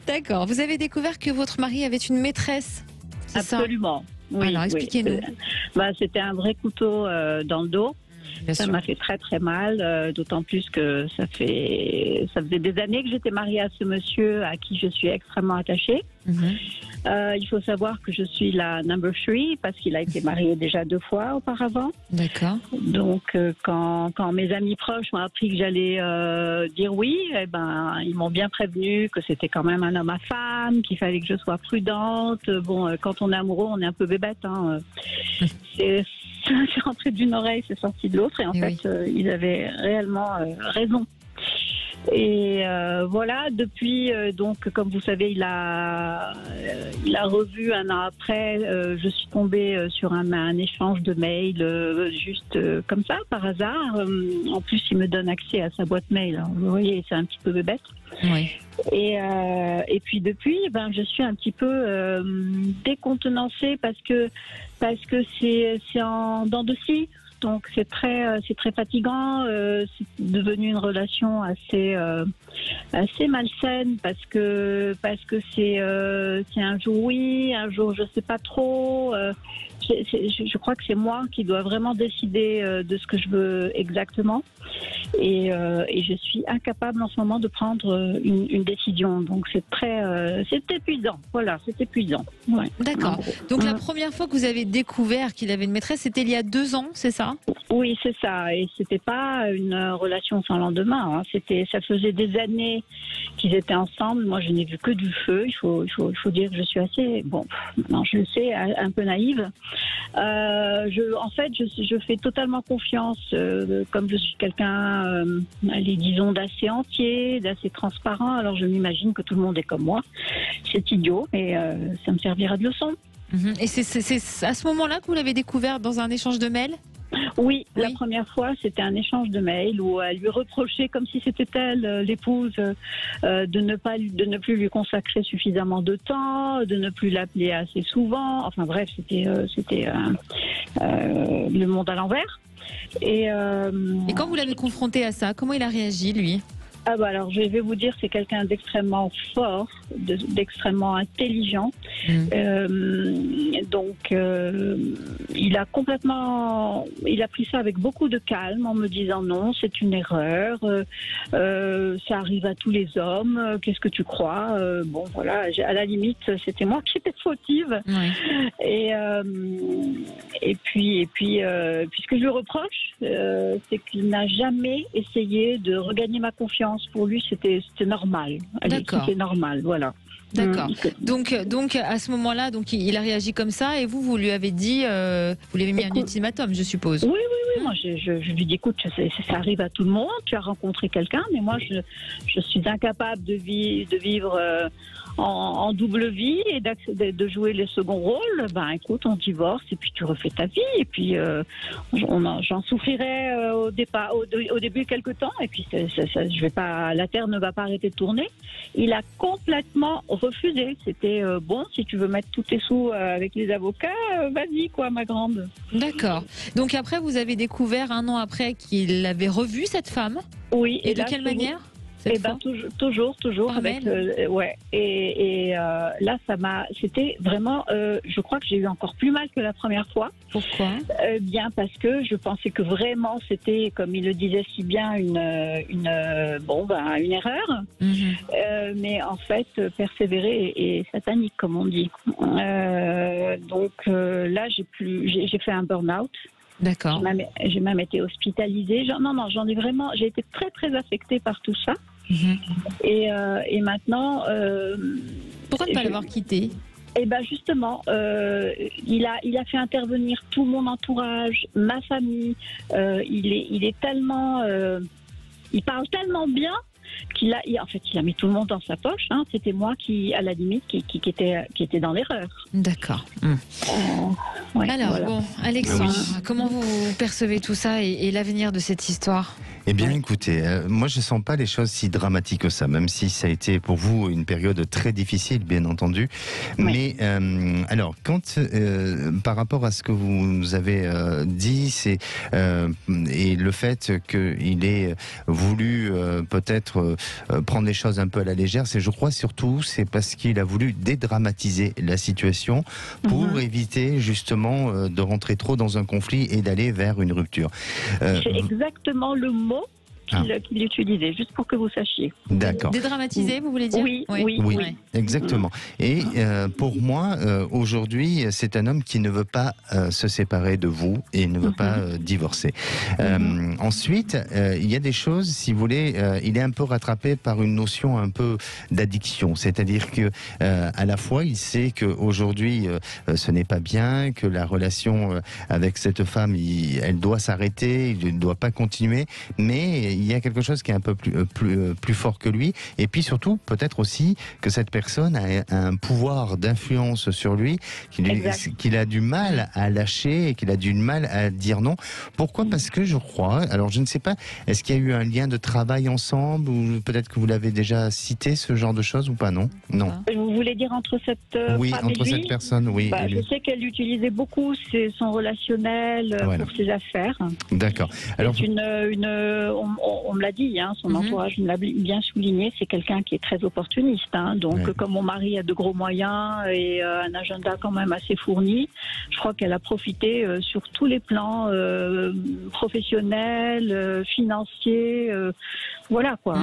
D'accord. Vous avez découvert que votre mari avait une maîtresse, c'est ça? Absolument. Oui, Alors, oui. expliquez-nous. C'était un vrai couteau dans le dos. Bien Ça sûr. m'a fait très très mal, d'autant plus que ça faisait des années que j'étais mariée à ce monsieur à qui je suis extrêmement attachée. Mhm. Il faut savoir que je suis la number 3 parce qu'il a été marié déjà 2 fois auparavant. D'accord. Donc quand mes amis proches m'ont appris que j'allais dire oui, eh ben ils m'ont bien prévenu que c'était quand même un homme à femme, qu'il fallait que je sois prudente. Bon, quand on est amoureux, on est un peu bébête. Hein. C'est rentré d'une oreille, c'est sorti de l'autre, et en Et fait, ils avaient réellement raison. Et voilà, depuis, donc, comme vous savez, il a revu un an après. Je suis tombée sur un échange de mails, juste comme ça, par hasard. En plus, il me donne accès à sa boîte mail. Alors, vous voyez, c'est un petit peu bébête. Oui. Et puis depuis, je suis un petit peu décontenancée parce que c'est en dents de scie. Donc c'est très fatigant. C'est devenu une relation assez malsaine parce que c'est un jour oui, un jour je sais pas trop. Je crois que c'est moi qui dois vraiment décider de ce que je veux exactement. Et je suis incapable en ce moment de prendre une décision. Donc c'est épuisant. Voilà, c'est épuisant. Ouais. D'accord. Donc la première fois que vous avez découvert qu'il avait une maîtresse, c'était il y a 2 ans, c'est ça? Oui, c'est ça. Et c'était pas une relation sans lendemain. Hein. Ça faisait des années qu'ils étaient ensemble. Moi, je n'ai vu que du feu. Il faut dire que je suis assez, non, je le sais, un peu naïve. Je fais totalement confiance, comme je suis quelqu'un, disons, d'assez entier, d'assez transparent. Alors, je m'imagine que tout le monde est comme moi. C'est idiot, mais ça me servira de leçon. Mhm. Et c'est à ce moment-là que vous l'avez découvert dans un échange de mails? Oui, la première fois, c'était un échange de mails où elle lui reprochait, comme si c'était elle, l'épouse, de ne plus lui consacrer suffisamment de temps, de ne plus l'appeler assez souvent. Enfin bref, c'était le monde à l'envers. Et quand vous l'avez confronté à ça, comment il a réagi, lui? Alors, je vais vous dire, c'est quelqu'un d'extrêmement fort, d'extrêmement intelligent. Il a pris ça avec beaucoup de calme en me disant non, c'est une erreur, ça arrive à tous les hommes, qu'est-ce que tu crois? Voilà, à la limite, c'était moi qui étais fautive. Oui. Et puis, ce que je lui reproche, c'est qu'il n'a jamais essayé de regagner ma confiance. Pour lui, c'était normal. D'accord. C'était normal, voilà. D'accord. Donc à ce moment-là, il a réagi comme ça, et vous lui avez dit, vous lui avez mis un ultimatum, je suppose. Oui. Moi, je lui dis, écoute, ça arrive à tout le monde. Tu as rencontré quelqu'un, mais moi, je suis incapable de vivre en double vie et de jouer les seconds rôles. Écoute, on divorce et puis tu refais ta vie. Et puis, j'en souffrirai au début quelque temps. Et puis, la terre ne va pas arrêter de tourner. Il a complètement refusé. C'était si tu veux mettre tous tes sous avec les avocats, vas-y, quoi, ma grande. D'accord. Donc après, vous avez découvert 1 an après qu'il avait revu cette femme? Oui. Et de quelle manière? Toujours Par avec mail. ouais. Et là, c'était vraiment. Je crois que j'ai eu encore plus mal que la première fois. Pourquoi? Bien parce que je pensais que vraiment c'était, comme il le disait si bien, une erreur. Mais en fait, persévérer est satanique, comme on dit. Là, j'ai fait un burn-out. D'accord. J'ai même été hospitalisée. J'ai été très très affectée par tout ça. Et maintenant, pourquoi ne pas l'avoir quitté? Justement, il a fait intervenir tout mon entourage, ma famille. Il est tellement, il parle tellement bien qu'il a mis tout le monde dans sa poche. Hein. C'était moi qui, à la limite, qui était dans l'erreur. D'accord. Ouais, alors voilà. Alexandre, comment vous percevez tout ça et l'avenir de cette histoire? Eh bien, écoutez, moi je sens pas les choses si dramatiques que ça, même si ça a été pour vous une période très difficile, bien entendu. Oui. Mais alors, quand par rapport à ce que vous nous avez dit, c'est et le fait qu'il ait voulu peut-être prendre les choses un peu à la légère, je crois surtout, c'est parce qu'il a voulu dédramatiser la situation pour éviter justement de rentrer trop dans un conflit et d'aller vers une rupture. C'est exactement le mot qu'il utilisait, juste pour que vous sachiez. D'accord. Dédramatiser, vous voulez dire? Oui, exactement. Et pour moi, aujourd'hui, c'est un homme qui ne veut pas se séparer de vous et ne veut pas divorcer. Ensuite, il y a des choses, si vous voulez, il est un peu rattrapé par une notion un peu d'addiction. C'est-à-dire que à la fois, il sait qu'aujourd'hui, ce n'est pas bien, que la relation avec cette femme, elle doit s'arrêter, il ne doit pas continuer, mais il y a quelque chose qui est un peu plus fort que lui. Et puis surtout, peut-être aussi que cette personne a un pouvoir d'influence sur lui, qu'il a du mal à lâcher et qu'il a du mal à dire non. Pourquoi ? Parce que je crois, alors je ne sais pas, est-ce qu'il y a eu un lien de travail ensemble ou peut-être que vous l'avez déjà cité, ce genre de choses ou pas? Non. Vous voulez dire entre cette oui, femme entre et lui? cette personne, oui. Je sais qu'elle utilisait beaucoup son relationnel pour ses affaires. D'accord. Alors, on me l'a dit, son entourage me l'a bien souligné, c'est quelqu'un qui est très opportuniste. Donc, comme mon mari a de gros moyens et un agenda quand même assez fourni, je crois qu'elle a profité sur tous les plans professionnels, financiers, voilà quoi.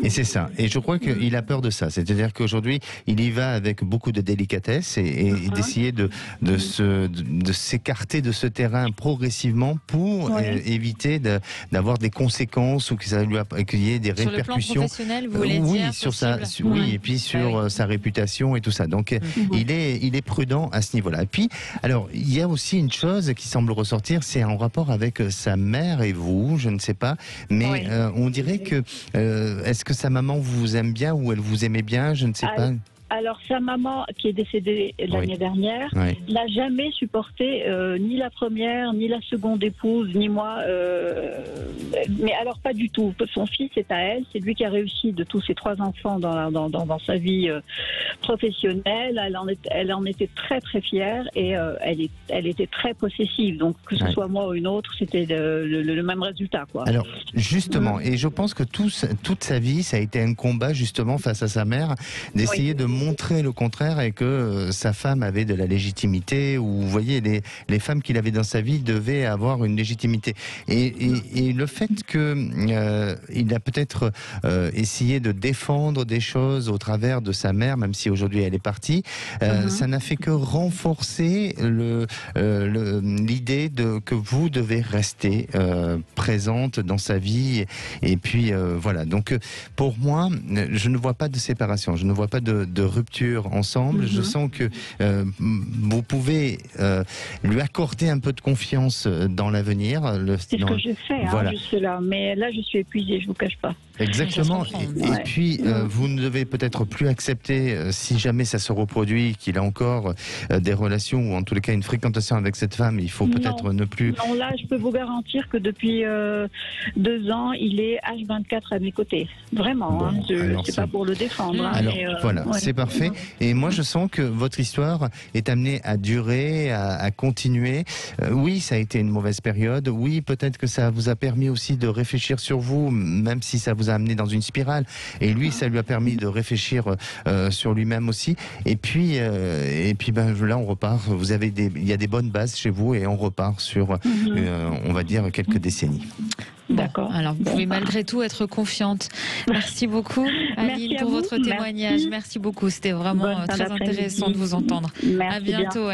Et c'est ça. Et je crois qu'il a peur de ça. C'est-à-dire qu'aujourd'hui, il y va avec beaucoup de délicatesse et d'essayer de s'écarter de ce terrain progressivement pour éviter d'avoir des conséquences ou qu'il y ait des répercussions. Sur le plan professionnel, vous voulez dire sur et puis sur sa réputation et tout ça. Donc il est prudent à ce niveau-là. Et puis, alors, il y a aussi une chose qui semble ressortir, c'est en rapport avec sa mère et vous, je ne sais pas, mais on dirait que est-ce que sa maman vous aime bien ou elle vous aimait bien, je ne sais pas. Alors, sa maman, qui est décédée l'année dernière, n'a jamais supporté ni la première, ni la seconde épouse, ni moi. Mais alors, pas du tout. Son fils est à elle. C'est lui qui a réussi de tous ses 3 enfants dans sa vie professionnelle. Elle en était très, très fière et elle était très possessive. Donc, que ce soit moi ou une autre, c'était le même résultat, quoi. Alors, justement, et je pense que toute sa vie, ça a été un combat, justement, face à sa mère, d'essayer de montrer le contraire et que sa femme avait de la légitimité, ou vous voyez, les femmes qu'il avait dans sa vie devaient avoir une légitimité. Et le fait qu'il a peut-être essayé de défendre des choses au travers de sa mère, même si aujourd'hui elle est partie, ça n'a fait que renforcer l'idée que vous devez rester présente dans sa vie. Et puis voilà. Donc pour moi, je ne vois pas de séparation, je ne vois pas de rupture ensemble. Je sens que vous pouvez lui accorder un peu de confiance dans l'avenir. C'est ce que j'ai fait jusque-là, mais là je suis épuisée, je vous cache pas. Exactement. Et puis vous ne devez peut-être plus accepter, si jamais ça se reproduit, qu'il a encore des relations ou en tous les cas une fréquentation avec cette femme. Il faut peut-être ne plus. Non, là je peux vous garantir que depuis 2 ans, il est H24 à mes côtés. Vraiment. C'est pas pour le défendre. Alors voilà, c'est parfait. Et moi je sens que votre histoire est amenée à durer, à continuer. Oui, ça a été une mauvaise période. Oui, peut-être que ça vous a permis aussi de réfléchir sur vous, même si ça vous a amené dans une spirale. Et lui, ça lui a permis de réfléchir sur lui-même aussi. Et puis là, on repart. Il y a des bonnes bases chez vous et on repart sur, on va dire, quelques décennies. D'accord. Alors, vous pouvez malgré tout être confiante. Merci beaucoup, Aline, pour votre témoignage. Merci beaucoup. C'était vraiment très intéressant de vous entendre. Merci à bientôt.